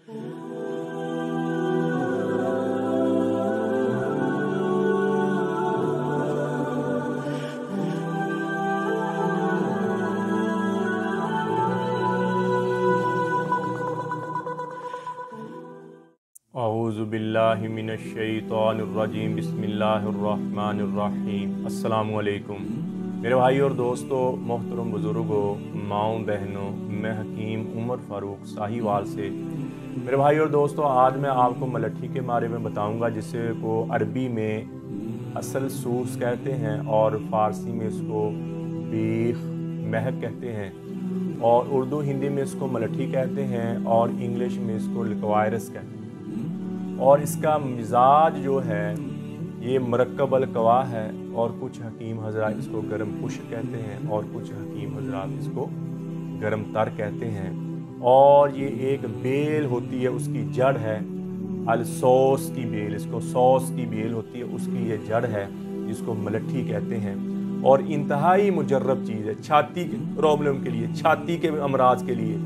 اعوذ باللہ من الشیطان الرجیم بسم اللہ الرحمن الرحیم۔ السلام علیکم میرے بھائی اور دوستو، محترم بزرگوں، ماؤں بہنوں، میں حکیم عمر فاروق ساہیوال سے میرے بھائی اور دوستو آج میں آپ کو ملٹھی کے بارے میں بتاؤں گا، جسے کو عربی میں اصل سوس کہتے ہیں اور فارسی میں اس کو بیخ مہک کہتے ہیں، اور اردو ہندی میں اس کو ملٹھی کہتے ہیں، اور انگلش میں اس کو لکوائرس کہتے ہیں۔ اور اس کا مزاج جو ہے یہ مرکب القوا ہے، اور کچھ حکیم حضرات اس کو گرم خشک کہتے ہیں، اور کچھ حکیم حضرات اس کو گرم تر کہتے ہیں۔ اور یہ ایک بیل ہوتی ہے، اس کی جڑ ہے السوس کی بیل، اس کو سوس کی بیل ہوتی ہے، اس کی یہ جڑ ہے جس کو ملٹھی کہتے ہیں، اور انتہائی مجرب چیز ہے چھاتی کے پرابلم کے لیے، چھاتی کے امراض کے لیے،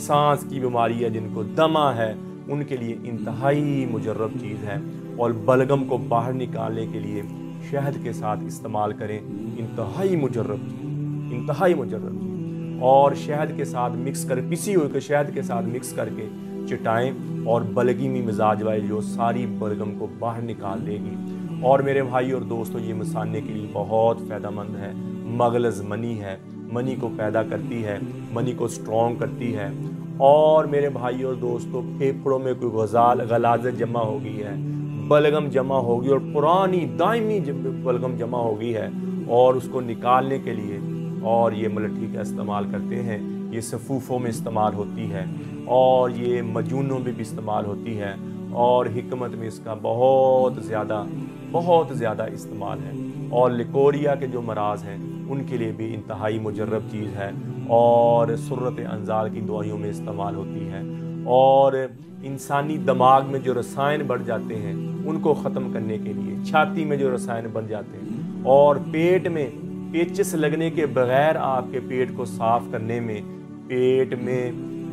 سانس کی بیماری ہے، جن کو دمہ ہے ان کے لیے انتہائی مجرب چیز ہے، اور بلغم کو باہر نکالنے کے لیے شہد کے ساتھ استعمال کریں، انتہائی مجرب چیز، انتہائی مجرب چیز، اور شہد کے ساتھ مکس کر پسی ہوئی کے شہد کے ساتھ مکس کر کے چٹائیں، اور بلغمی مزاج والی جو ساری بلغم کو باہر نکال دے گی۔ اور میرے بھائی اور دوستو یہ مسانے کے لیے بہت فائدہ مند ہے۔ مغلظ منی ہے، منی کو پیدا کرتی ہے، منی کو سٹرونگ کرتی ہے، اور میرے بھائی اور دوستو پھیپھڑوں میں کوئی غلاظت جمع ہو گئی ہے، بلغم جمع ہوگی، اور پرانی دائمی بلغم جمع ہو گئی ہے، اور اس کو نکالنے کے لیے اور یہ ملٹھی کا استعمال کرتے ہیں۔ یہ صفوفوں میں استعمال ہوتی ہے، اور یہ مجونوں میں بھی استعمال ہوتی ہے، اور حکمت میں اس کا بہت زیادہ استعمال ہے، اور لیکوریا کے جو مراض ہیں ان کے لیے بھی انتہائی مجرب چیز ہے، اور سرت انزال کی دوائیوں میں استعمال ہوتی ہے، اور انسانی دماغ میں جو رسائن بڑھ جاتے ہیں ان کو ختم کرنے کے لیے، چھاتی میں جو رسائن بن جاتے ہیں، اور پیٹ میں پیچس لگنے کے بغیر آپ کے پیٹ کو صاف کرنے میں، پیٹ میں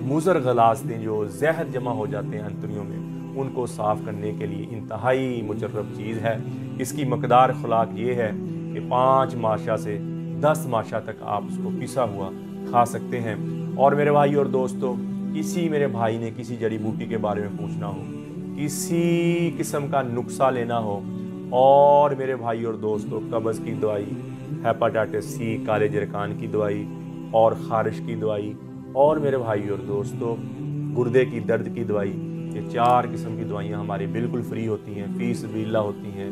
مضر غلاظتیں جو زہر جمع ہو جاتے ہیں انتڑیوں میں ان کو صاف کرنے کے لیے انتہائی مجرب چیز ہے۔ اس کی مقدار خوراک یہ ہے کہ 5 ماشا سے 10 ماشا تک آپ اس کو پسا ہوا کھا سکتے ہیں۔ اور میرے بھائی اور دوستو، کسی میرے بھائی نے کسی جڑی بوٹی کے بارے میں پوچھنا ہو، کسی قسم کا نسخہ لینا ہو، اور میرے بھائی اور دوستو قبض کی دوائی، ہیپاٹائٹس سی، کالے جرکان کی دوائی، اور خارش کی دوائی، اور میرے بھائی اور دوستو گردے کی درد کی دوائی، یہ 4 قسم کی دوائیاں ہماری بالکل فری ہوتی ہیں، فی سبیل اللہ ہوتی ہیں۔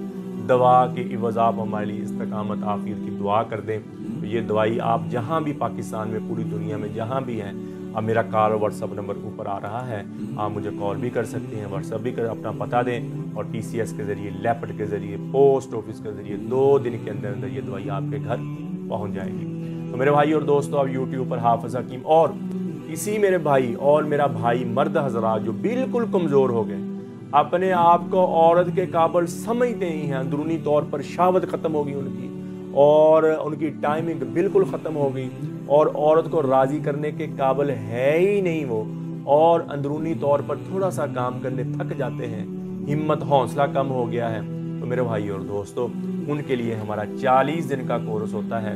دوا کے عوض آپ ہمارے لیے استقامت عافیت کی دعا کر دیں تو یہ دوائی آپ جہاں بھی پاکستان میں، پوری دنیا میں جہاں بھی ہیں، اب میرا کال اور واٹس ایپ نمبر اوپر آ رہا ہے، آپ مجھے کال بھی کر سکتے ہیں، واٹس ایپ بھی کر اپنا پتہ دیں، اور ٹی سی ایس کے ذریعے، لیپٹ کے ذریعے، پوسٹ آفس کے ذریعے 2 دن کے اندر یہ دوائی آپ کے گھر پہنچ جائے گی۔ تو میرے بھائی اور دوستو، اب یوٹیوب پر حافظ حکیم اور کسی میرے بھائی اور میرا بھائی مرد حضرات جو بالکل کمزور ہو گئے، اپنے آپ کو عورت کے قابل سمجھتے ہی ہیں، اندرونی طور پر شہوت ختم ہوگی ان کی، اور ان کی ٹائمنگ بالکل ختم ہو گئی، اور عورت کو راضی کرنے کے قابل ہے ہی نہیں وہ، اور اندرونی طور پر تھوڑا سا کام کرنے تھک جاتے ہیں، ہمت حوصلہ کم ہو گیا ہے، تو میرے بھائی اور دوستو ان کے لیے ہمارا 40 دن کا کورس ہوتا ہے۔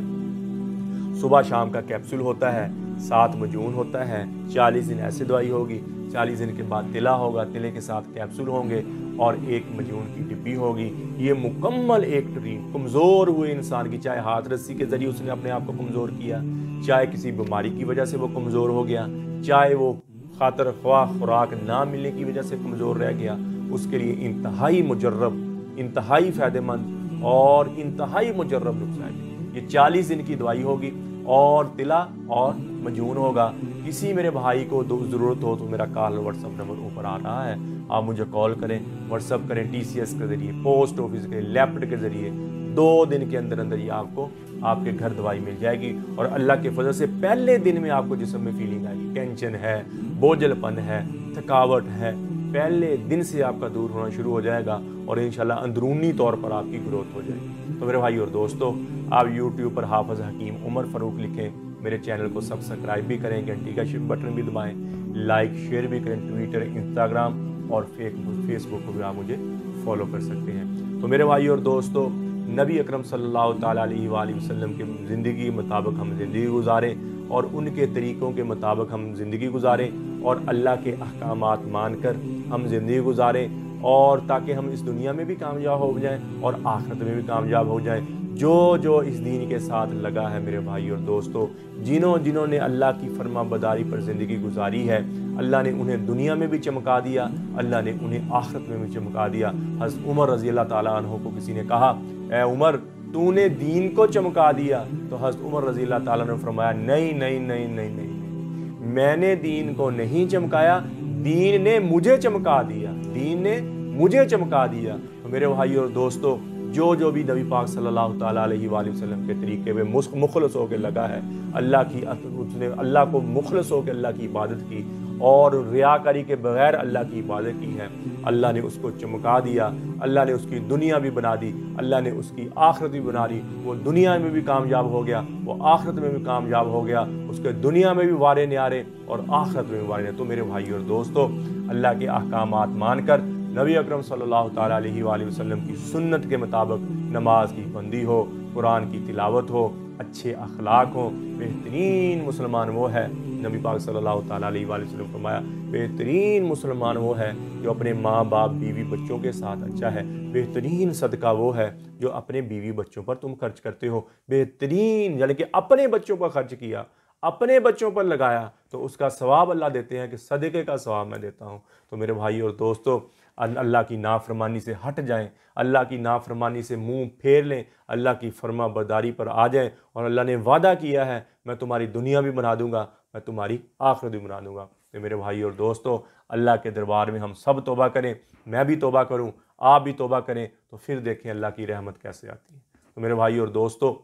صبح شام کا کیپسول ہوتا ہے، 7 مجون ہوتا ہے، 40 دن ایسے دوائی ہوگی، 40 دن کے بعد تلا ہوگا، تلے کے ساتھ کیپسول ہوں گے، اور 1 مجون کی ڈبی ہوگی۔ یہ مکمل ایک ٹرین کمزور ہوئے انسان کی، چاہے ہاتھ رسی کے ذریعے اس نے اپنے آپ کو کمزور کیا، چاہے کسی بیماری کی وجہ سے وہ کمزور ہو گیا، چاہے وہ خاطر خواہ خوراک نہ ملنے کی وجہ سے کمزور رہ گیا، اس کے لیے انتہائی مجرب، انتہائی فائدہ مند اور انتہائی مجرب نسخہ ہے۔ یہ 40 دن کی دوائی ہوگی، اور تلا اور مجون ہوگا۔ کسی میرے بھائی کو ضرورت ہو تو میرا کال واٹس ایپ نمبر اوپر آ رہا ہے، آپ مجھے کال کریں، واٹس ایپ کریں، ٹی سی ایس کے ذریعے، پوسٹ آفس کے لیپٹ کے ذریعے، 2 دن کے اندر اندر یہ آپ کو آپ کے گھر دوائی مل جائے گی، اور اللہ کے فضل سے پہلے دن میں آپ کو جسم میں فیلنگ آئے گی، ٹینشن ہے، بوجھل پن ہے، تھکاوٹ ہے، پہلے دن سے آپ کا دور ہونا شروع ہو جائے گا، اور انشاءاللہ اندرونی طور پر آپ کی گروتھ ہو جائے گی۔ تو میرے بھائی اور دوستو، آپ یوٹیوب پر حافظ حکیم عمر فاروق لکھیں، میرے چینل کو سبسکرائب بھی کریں، گھنٹی کا بٹن بھی دبائیں، لائک شیئر بھی کریں، ٹویٹر، انسٹاگرام اور فیس بک کو بھی آپ مجھے فالو کر سکتے ہیں۔ تو میرے بھائی اور دوستو، نبی اکرم صلی اللہ تعالیٰ علیہ وآلہ وسلم کے زندگی کے مطابق ہم زندگی گزاریں اور ان کے طریقوں کے مطابق ہم زندگی گزاریں اور اللہ کے احکامات مان کر ہم زندگی گزاریں، اور تاکہ ہم اس دنیا میں بھی کامیاب ہو جائیں اور آخرت میں بھی کامیاب ہو جائیں۔ جو اس دین کے ساتھ لگا ہے میرے بھائی اور دوستو، جنہوں نے اللہ کی فرما برداری پر زندگی گزاری ہے، اللہ نے انہیں دنیا میں بھی چمکا دیا، اللہ نے انہیں آخرت میں بھی چمکا دیا۔ حضرت عمر رضی اللہ تعالیٰ عنہ کو کسی نے کہا، اے عمر تو نے دین کو چمکا دیا، تو حضرت عمر رضی اللہ تعالیٰ نے فرمایا، نہیں نہیں نہیں نہیں نہیں، میں نے دین کو نہیں چمکایا، دین نے مجھے چمکا دیا، دین نے مجھے چمکا دیا۔ تو میرے بھائی اور دوستو، جو بھی نبی پاک صلی اللہ تعالیٰ علیہ وآلہ وسلم کے طریقے میں مخلص ہو کے لگا ہے، اس نے اللہ کو مخلص ہو کے اللہ کی عبادت کی اور ریاکاری کے بغیر اللہ کی عبادت کی ہے، اللہ نے اس کو چمکا دیا، اللہ نے اس کی دنیا بھی بنا دی، اللہ نے اس کی آخرت بھی بنا دی۔ وہ دنیا میں بھی کامیاب ہو گیا، وہ آخرت میں بھی کامیاب ہو گیا، اس کے دنیا میں بھی وارے نیارے اور آخرت میں بھی وارے نیارے۔ تو میرے بھائی اور دوستو، اللہ کے احکامات مان کر نبی اکرم صلی اللہ تعالیٰ علیہ وآلہ وسلم کی سنت کے مطابق نماز کی بندی ہو، قرآن کی تلاوت ہو، اچھے اخلاق ہو۔ بہترین مسلمان وہ ہے، نبی پاک صلی اللہ تعالیٰ علیہ وآلہ وسلم فرمایا، بہترین مسلمان وہ ہے جو اپنے ماں باپ بیوی بچوں کے ساتھ اچھا ہے، بہترین صدقہ وہ ہے جو اپنے بیوی بچوں پر تم خرچ کرتے ہو، بہترین یعنی کہ اپنے بچوں پر خرچ کیا، اپنے بچوں پر لگایا تو اس کا ثواب اللہ دیتے ہیں کہ صدقے کا ثواب میں دیتا ہوں۔ تو میرے بھائی اور دوستو، اللہ کی نافرمانی سے ہٹ جائیں، اللہ کی نافرمانی سے منہ پھیر لیں، اللہ کی فرما برداری پر آ جائیں، اور اللہ نے وعدہ کیا ہے، میں تمہاری دنیا بھی بنا دوں گا، میں تمہاری آخرت بھی بنا دوں گا۔ تو میرے بھائی اور دوستو، اللہ کے دربار میں ہم سب توبہ کریں، میں بھی توبہ کروں، آپ بھی توبہ کریں، تو پھر دیکھیں اللہ کی رحمت کیسے آتی ہے۔ تو میرے بھائی اور دوستو،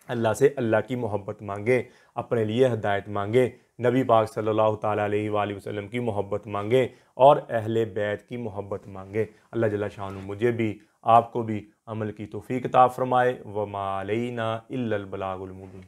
اللہ سے اللہ کی محبت مانگیں، اپنے لیے ہدایت مانگیں، نبی پاک صلی اللہ تعالیٰ علیہ وآلہ وسلم کی محبت مانگیں اور اہل بیت کی محبت مانگیں۔ اللہ جل شانہ مجھے بھی آپ کو بھی عمل کی توفیق عطا فرمائے۔ وما علینا الا البلاغ المبین۔